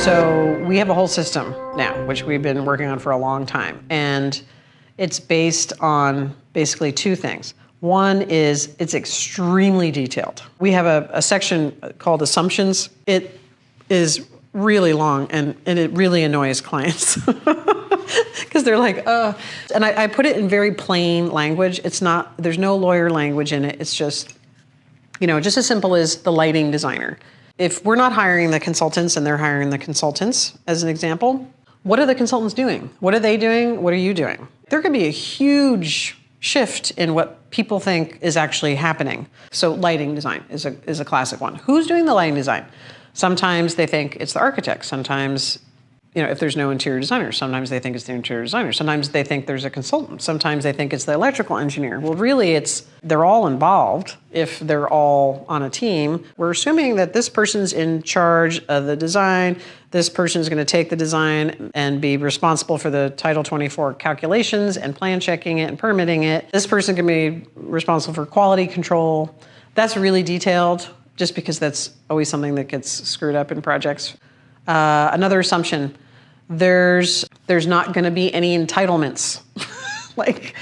So we have a whole system now, which we've been working on for a long time. And it's based on basically two things. One is it's extremely detailed. We have a section called assumptions. It is really long and it really annoys clients because they're like, and I put it in very plain language. There's no lawyer language in it. It's just, just as simple as the lighting designer. If we're not hiring the consultants and they're hiring the consultants, as an example, what are the consultants doing? What are they doing? What are you doing? There could be a huge shift in what people think is actually happening. So lighting design is a classic one. Who's doing the lighting design? Sometimes they think it's the architect. Sometimes, if there's no interior designer, sometimes they think it's the interior designer. Sometimes they think there's a consultant. Sometimes they think it's the electrical engineer. Well, really, they're all involved if they're all on a team. We're assuming that this person's in charge of the design. This person's going to take the design and be responsible for the Title 24 calculations and plan checking it and permitting it. This person can be responsible for quality control. That's really detailed, just because that's always something that gets screwed up in projects. Another assumption, there's not going to be any entitlements. like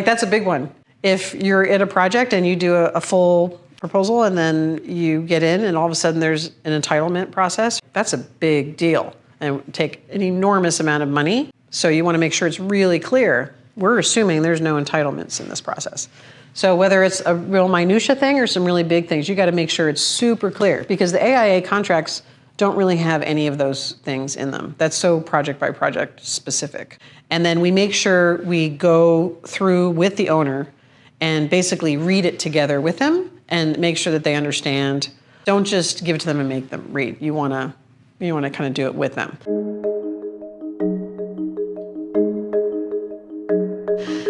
that's a big one. If you're in a project and you do a full proposal and then you get in and all of a sudden there's an entitlement process, that's a big deal and take an enormous amount of money. So you want to make sure it's really clear. We're assuming there's no entitlements in this process. So whether it's a real minutia thing or some really big things, you got to make sure it's super clear, because the AIA contracts don't really have any of those things in them. That's so project by project specific. And then we make sure we go through with the owner and basically read it together with them and make sure that they understand. Don't just give it to them and make them read. You want to kind of do it with them.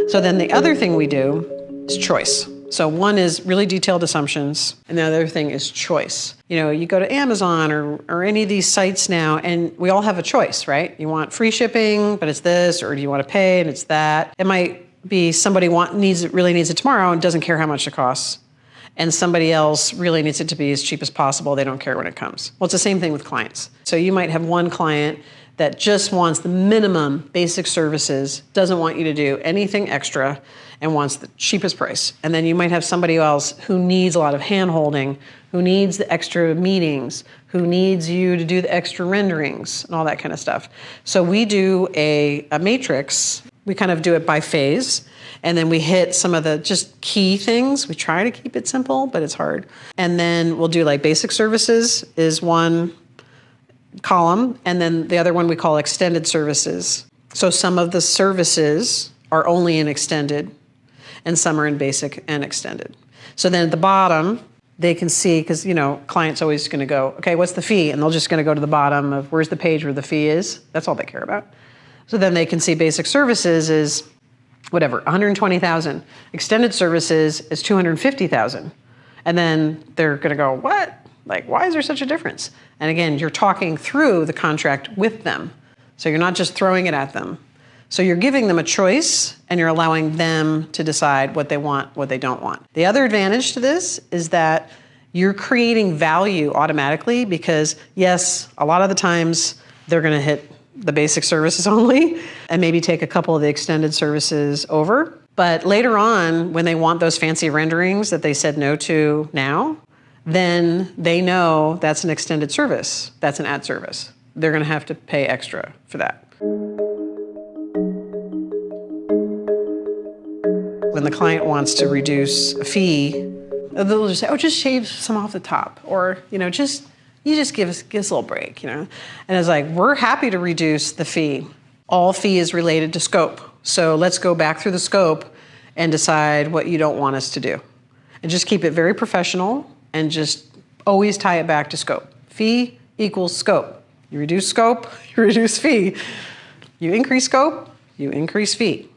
So then the other thing we do is choice. So one is really detailed assumptions, and the other thing is choice. You go to Amazon or any of these sites now, and we all have a choice, right? You want free shipping, but it's this, or do you want to pay and it's that? It might be somebody really needs it tomorrow and doesn't care how much it costs. And somebody else really needs it to be as cheap as possible. They don't care when it comes. Well, it's the same thing with clients. So you might have one client that just wants the minimum basic services, doesn't want you to do anything extra, and wants the cheapest price. And then you might have somebody else who needs a lot of hand-holding, who needs the extra meetings, who needs you to do the extra renderings and all that kind of stuff. So we do a matrix. We kind of do it by phase, and then we hit some of the just key things. We try to keep it simple, but it's hard. And then we'll do like basic services is one column, and then the other one we call extended services. So some of the services are only in extended, and some are in basic and extended. So then at the bottom, they can see, because client's always going to go, okay, what's the fee? And they're just going to go to the bottom of where's the page where the fee is. That's all they care about. So then they can see basic services is whatever, 120,000. Extended services is 250,000. And then they're going to go, what? Like, why is there such a difference? And again, you're talking through the contract with them. So you're not just throwing it at them. So you're giving them a choice and you're allowing them to decide what they want, what they don't want. The other advantage to this is that you're creating value automatically, because yes, a lot of the times they're going to hit the basic services only and maybe take a couple of the extended services over. But later on, when they want those fancy renderings that they said no to now, then they know that's an extended service. That's an ad service. They're going to have to pay extra for that. When the client wants to reduce a fee, they'll just say, oh, just shave some off the top. Or, you just give us a little break, And it's like, we're happy to reduce the fee. All fee is related to scope. So let's go back through the scope and decide what you don't want us to do. And just keep it very professional and just always tie it back to scope. Fee equals scope. You reduce scope, you reduce fee. You increase scope, you increase fee.